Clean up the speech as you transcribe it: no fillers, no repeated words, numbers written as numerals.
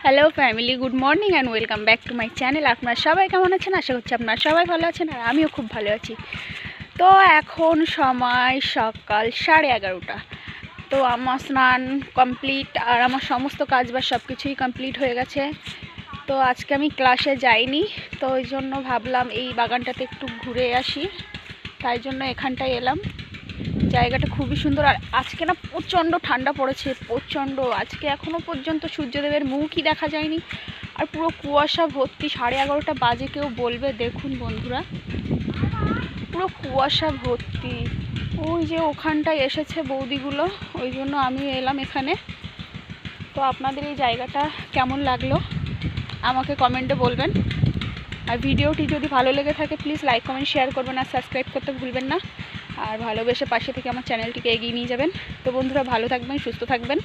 Hello family, good morning and welcome back to my channel. আপনারা সবাই কেমন আছেন? আশা করছি আপনারা সবাই ভালো আছেন আর আমিও খুব ভালো আছি। তো এখন সময় সকাল 11:30। তো আমার স্নান কমপ্লিট আর আমার সমস্ত কাজ বা সব কিছুই কমপ্লিট হয়ে গেছে। তো আজকে আমি ক্লাসে যাইনি, তো ওই জন্য ভাবলাম এই বাগানটাতে একটু ঘুরে আসি, তাই জন্য এখানটায় এলাম। জায়গাটা খুবই সুন্দর আর আজকে না প্রচণ্ড ঠান্ডা পড়েছে, প্রচণ্ড। আজকে এখনও পর্যন্ত সূর্যদেবের মুখই দেখা যায়নি আর পুরো কুয়াশা ভর্তি। 11:30 বাজে, কেউ বলবে দেখুন বন্ধুরা, পুরো কুয়াশা ভর্তি। ওই যে ওখানটায় এসেছে বৌদিগুলো, ওই জন্য আমি এলাম এখানে। তো আপনাদের এই জায়গাটা কেমন লাগলো আমাকে কমেন্টে বলবেন। আর ভিডিওটি যদি ভালো লেগে থাকে প্লিজ লাইক কমেন্ট শেয়ার করবেন আর সাবস্ক্রাইব করতে ভুলবেন না। আর ভালোবেসে পাশে থেকে আমার চ্যানেলটিকে এগিয়ে নিয়ে যাবেন। তো বন্ধুরা, ভালো থাকবেন, সুস্থ থাকবেন।